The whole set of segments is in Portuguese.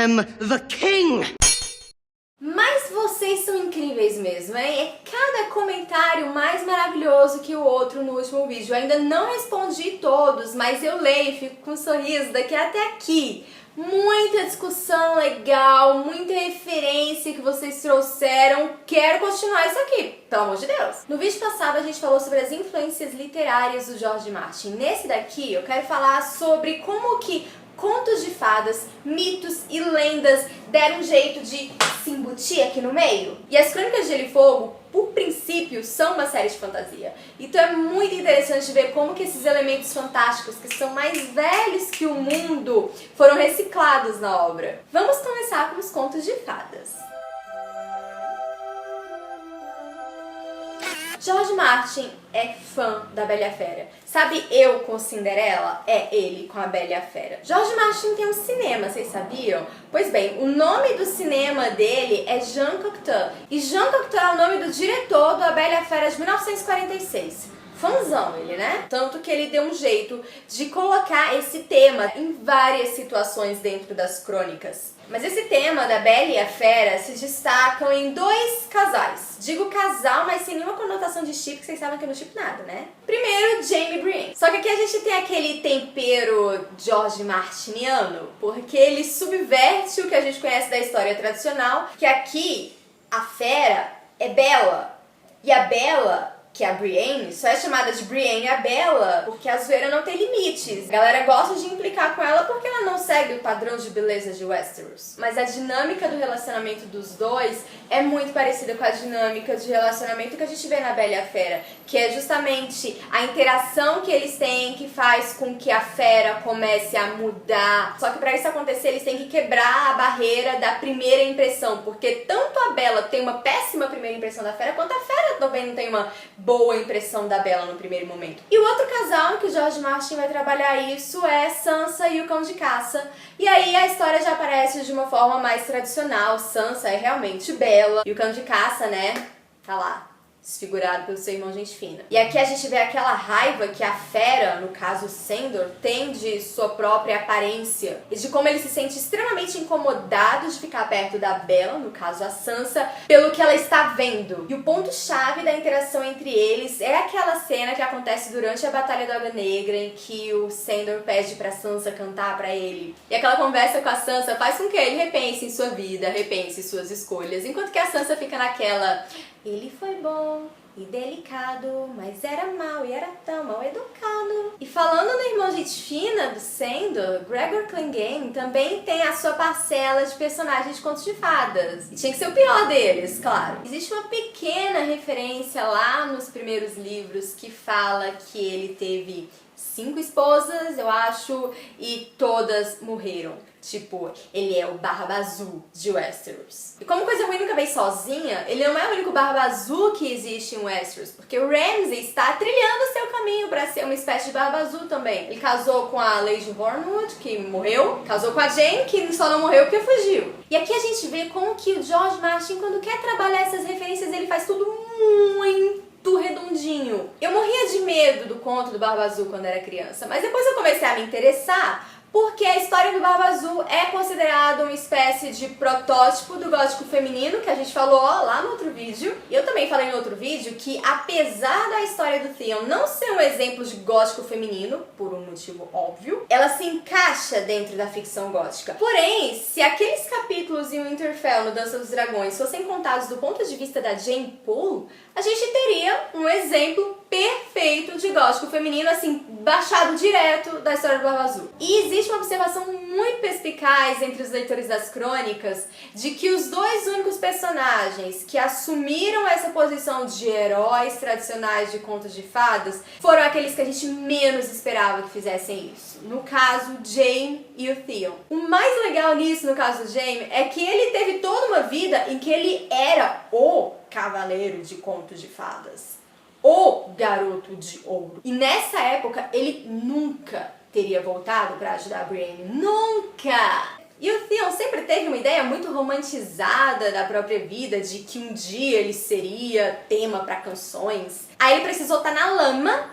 am the king! Mas vocês são incríveis mesmo, hein? É cada comentário mais maravilhoso que o outro no último vídeo. Eu ainda não respondi todos, mas eu leio e fico com um sorriso daqui até aqui. Muita discussão legal, muita referência que vocês trouxeram. Quero continuar isso aqui, pelo amor de Deus. No vídeo passado a gente falou sobre as influências literárias do George Martin. Nesse daqui eu quero falar sobre como que contos de fadas, mitos e lendas deram um jeito de se embutir aqui no meio. E as Crônicas de Gelo e Fogo, por princípio, são uma série de fantasia. Então é muito interessante ver como que esses elementos fantásticos, que são mais velhos que o mundo, foram reciclados na obra. Vamos começar com os contos de fadas. George Martin é fã da Bela e a Fera. Sabe eu com Cinderela? É ele com a Bela e a Fera. George Martin tem um cinema, vocês sabiam? Pois bem, o nome do cinema dele é Jean Cocteau. E Jean Cocteau é o nome do diretor do A Bela e a Fera de 1946. Fãzão ele, né? Tanto que ele deu um jeito de colocar esse tema em várias situações dentro das crônicas. Mas esse tema da Bela e a Fera se destacam em dois casais. Digo casal, mas sem nenhuma conotação de chip, que vocês sabem que eu não chip nada, né? Primeiro, Jaime e Brienne. Só que aqui a gente tem aquele tempero George Martiniano, porque ele subverte o que a gente conhece da história tradicional, que aqui a fera é Bela e a Bela, que a Brienne, só é chamada de Brienne a Bela porque a zoeira não tem limites. A galera gosta de implicar com ela porque ela não segue o padrão de beleza de Westeros. Mas a dinâmica do relacionamento dos dois é muito parecida com a dinâmica de relacionamento que a gente vê na Bela e a Fera, que é justamente a interação que eles têm que faz com que a fera comece a mudar. Só que para isso acontecer, eles têm que quebrar a barreira da primeira impressão, porque tanto a Bela tem uma péssima primeira impressão da fera, quanto a fera também não tem uma boa impressão da Bela no primeiro momento. E o outro casal que o George Martin vai trabalhar isso é Sansa e o Cão de Caça. E aí a história já aparece de uma forma mais tradicional. Sansa é realmente Bela e o Cão de Caça, né, tá lá, desfigurado pelo seu irmão gente fina. E aqui a gente vê aquela raiva que a fera, no caso Sandor, tem de sua própria aparência e de como ele se sente extremamente incomodado de ficar perto da Bella, no caso a Sansa, pelo que ela está vendo. E o ponto-chave da interação entre eles é aquela cena que acontece durante a Batalha da Água Negra, em que o Sandor pede pra Sansa cantar pra ele. E aquela conversa com a Sansa faz com que ele repense em sua vida, repense em suas escolhas, enquanto que a Sansa fica naquela: ele foi bom e delicado, mas era mau e era tão mal educado. E falando no irmão gente fina do Sandor, Gregor Clegane também tem a sua parcela de personagens de contos de fadas. E tinha que ser o pior deles, claro. Existe uma pequena referência lá nos primeiros livros que fala que ele teve 5 esposas, eu acho, e todas morreram. Tipo, ele é o Barba Azul de Westeros. E como coisa ruim nunca veio sozinha, ele não é o único Barba Azul que existe em Westeros, porque o Ramsay está trilhando seu caminho para ser uma espécie de Barba Azul também. Ele casou com a Lady Hornwood, que morreu, casou com a Jane, que só não morreu porque fugiu. E aqui a gente vê como que o George Martin, quando quer trabalhar essas referências, ele faz tudo muito redondinho. Eu morria de medo do conto do Barba Azul quando era criança, mas depois eu comecei a me interessar, porque a história do Barba Azul é considerada uma espécie de protótipo do gótico feminino, que a gente falou lá no outro vídeo. E eu também falei no outro vídeo que, apesar da história do Theon não ser um exemplo de gótico feminino, por um motivo óbvio, ela se encaixa dentro da ficção gótica. Porém, se aqueles capítulos em Winterfell, no Dança dos Dragões, fossem contados do ponto de vista da Jane Poole, a gente teria um exemplo perfeito de gótico feminino, assim, baixado direto da história do Barba Azul. E existe uma observação muito perspicaz entre os leitores das crônicas de que os dois únicos personagens que assumiram essa posição de heróis tradicionais de contos de fadas foram aqueles que a gente menos esperava que fizessem isso. No caso, Jaime e o Theon. O mais legal nisso, no caso do Jaime, é que ele teve toda uma vida em que ele era o cavaleiro de contos de fadas, o garoto de ouro. E nessa época, ele nunca teria voltado pra ajudar a Brienne. Nunca! E o Theon sempre teve uma ideia muito romantizada da própria vida, de que um dia ele seria tema pra canções. Aí ele precisou estar na lama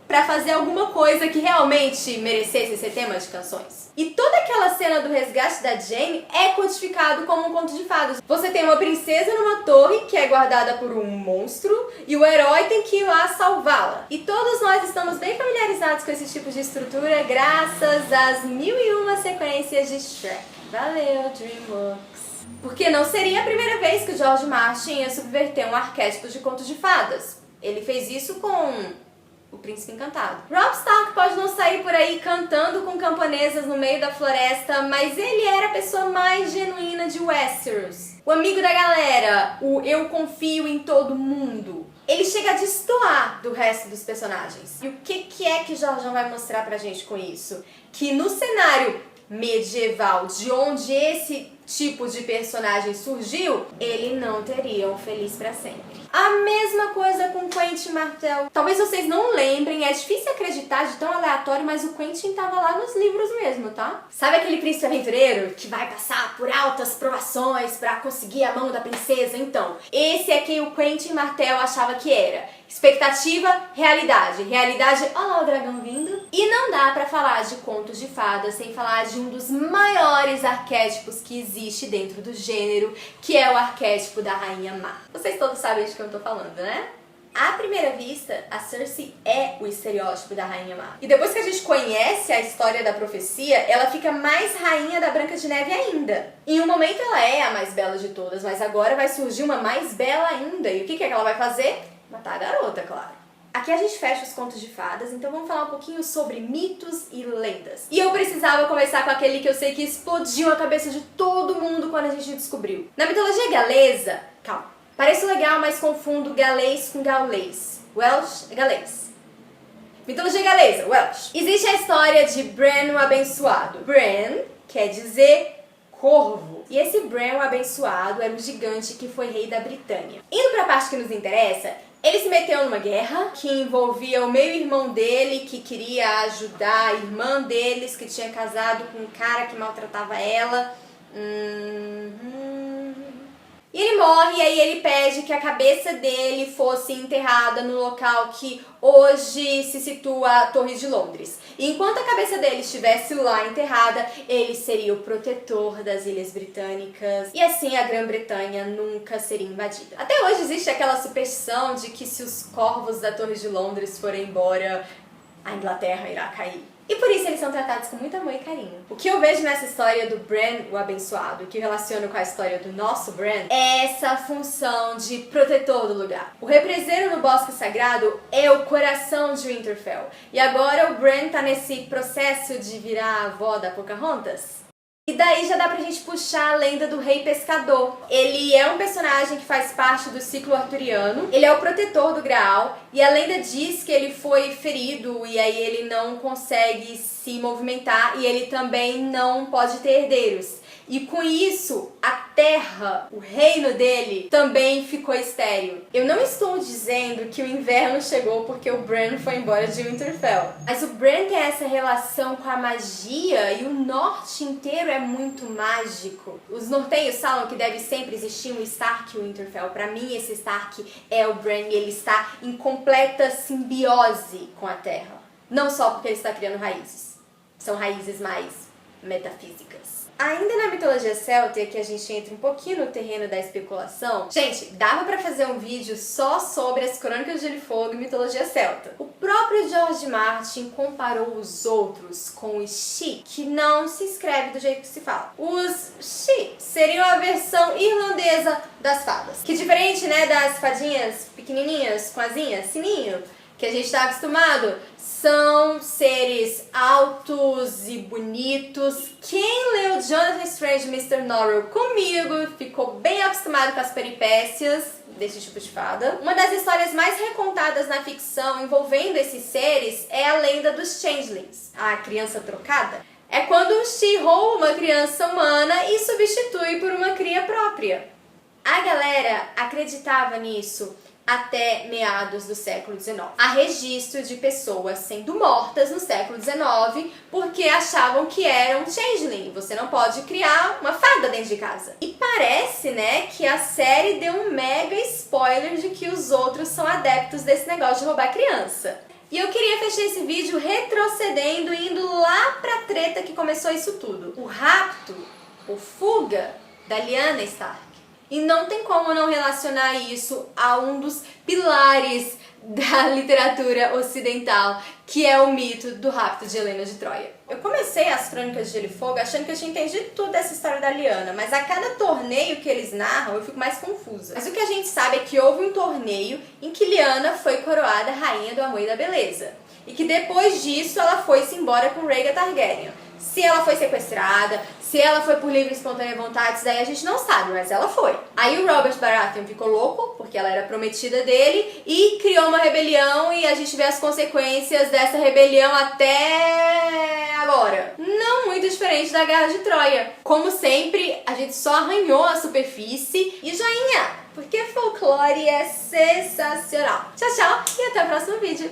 pra fazer alguma coisa que realmente merecesse ser tema de canções. E toda aquela cena do resgate da Jane é codificado como um conto de fadas. Você tem uma princesa numa torre que é guardada por um monstro e o herói tem que ir lá salvá-la. E todos nós estamos bem familiarizados com esse tipo de estrutura graças às 1001 sequências de Shrek. Valeu, DreamWorks! Porque não seria a primeira vez que o George Martin ia subverter um arquétipo de conto de fadas. Ele fez isso com O Príncipe Encantado. Robb Stark pode não sair por aí cantando com camponesas no meio da floresta, mas ele era a pessoa mais genuína de Westeros. O amigo da galera, o eu confio em todo mundo. Ele chega a destoar do resto dos personagens. E o que é que Jorjão vai mostrar pra gente com isso? Que no cenário medieval, de onde esse tipo de personagem surgiu, ele não teria um feliz pra sempre. A mesma coisa com Quentin Martel. Talvez vocês não lembrem, é difícil acreditar de tão aleatório, mas o Quentin tava lá nos livros mesmo, tá? Sabe aquele príncipe aventureiro que vai passar por altas provações pra conseguir a mão da princesa? Então, esse é quem o Quentin Martel achava que era. Expectativa, realidade. Realidade, ó lá o dragão vindo. E não dá pra falar de contos de fadas sem falar de um dos maiores arquétipos que existe dentro do gênero, que é o arquétipo da rainha má. Vocês todos sabem de que eu tô falando, né? À primeira vista, a Cersei é o estereótipo da rainha má. E depois que a gente conhece a história da profecia, ela fica mais rainha da Branca de Neve ainda. Em um momento ela é a mais bela de todas, mas agora vai surgir uma mais bela ainda. E o que é que ela vai fazer? Matar a garota, claro. Aqui a gente fecha os contos de fadas, então vamos falar um pouquinho sobre mitos e lendas. E eu precisava começar com aquele que eu sei que explodiu a cabeça de todo mundo quando a gente descobriu. Na mitologia galesa, calma, parece legal, mas confundo galês com gaulês. Welsh é galês. Mitologia galesa, Welsh. Existe a história de Bran o Abençoado. Bran quer dizer corvo. E esse Bran o Abençoado era um gigante que foi rei da Britânia. Indo pra parte que nos interessa, ele se meteu numa guerra que envolvia o meio-irmão dele, que queria ajudar a irmã deles, que tinha casado com um cara que maltratava ela. E ele morre, e aí ele pede que a cabeça dele fosse enterrada no local que hoje se situa a Torre de Londres. E enquanto a cabeça dele estivesse lá enterrada, ele seria o protetor das Ilhas Britânicas. E assim a Grã-Bretanha nunca seria invadida. Até hoje existe aquela superstição de que se os corvos da Torre de Londres forem embora, a Inglaterra irá cair. E por isso eles são tratados com muito amor e carinho. O que eu vejo nessa história do Bran o Abençoado, que eu relaciono com a história do nosso Bran, é essa função de protetor do lugar. O represeiro no Bosque Sagrado é o coração de Winterfell. E agora o Bran tá nesse processo de virar a avó da Pocahontas. E daí já dá pra gente puxar a lenda do Rei Pescador. Ele é um personagem que faz parte do ciclo arturiano. Ele é o protetor do Graal. E a lenda diz que ele foi ferido e aí ele não consegue se movimentar. E ele também não pode ter herdeiros. E com isso, a terra, o reino dele, também ficou estéril. Eu não estou dizendo que o inverno chegou porque o Bran foi embora de Winterfell. Mas o Bran tem essa relação com a magia e o norte inteiro é muito mágico. Os norteios falam que deve sempre existir um Stark e um Winterfell. Pra mim, esse Stark é o Bran e ele está em completa simbiose com a terra. Não só porque ele está criando raízes. São raízes mais metafísicas. Ainda na mitologia celta, que a gente entra um pouquinho no terreno da especulação, gente, dava pra fazer um vídeo só sobre as Crônicas de Gelo e Fogo e mitologia celta. O próprio George Martin comparou os outros com os Shi, que não se escreve do jeito que se fala. Os Shi seriam a versão irlandesa das fadas, que diferente, né, das fadinhas pequenininhas com asinhas, sininho, que a gente tá acostumado, são seres altos e bonitos. Quem leu Jonathan Strange e Mr. Norrell comigo ficou bem acostumado com as peripécias desse tipo de fada. Uma das histórias mais recontadas na ficção envolvendo esses seres é a lenda dos Changelings, a criança trocada. É quando um Shi rouba uma criança humana e substitui por uma cria própria. A galera acreditava nisso até meados do século XIX. Há registro de pessoas sendo mortas no século XIX porque achavam que eram changeling. Você não pode criar uma fada dentro de casa. E parece, né, que a série deu um mega spoiler de que os outros são adeptos desse negócio de roubar criança. E eu queria fechar esse vídeo retrocedendo e indo lá pra treta que começou isso tudo. O rapto, ou fuga, da Lyanna Stark. E não tem como não relacionar isso a um dos pilares da literatura ocidental, que é o mito do rapto de Helena de Troia. Eu comecei as Crônicas de Gelo e Fogo achando que eu tinha entendido tudo dessa história da Lyanna, mas a cada torneio que eles narram eu fico mais confusa. Mas o que a gente sabe é que houve um torneio em que Lyanna foi coroada Rainha do Amor e da Beleza. E que depois disso ela foi-se embora com Rhaegar Targaryen. Se ela foi sequestrada, se ela foi por livre e espontânea vontade, isso daí a gente não sabe, mas ela foi. Aí o Robert Baratheon ficou louco, porque ela era prometida dele, e criou uma rebelião e a gente vê as consequências dessa rebelião até agora. Não muito diferente da Guerra de Troia. Como sempre, a gente só arranhou a superfície e joinha, porque folclore é sensacional. Tchau, tchau e até o próximo vídeo.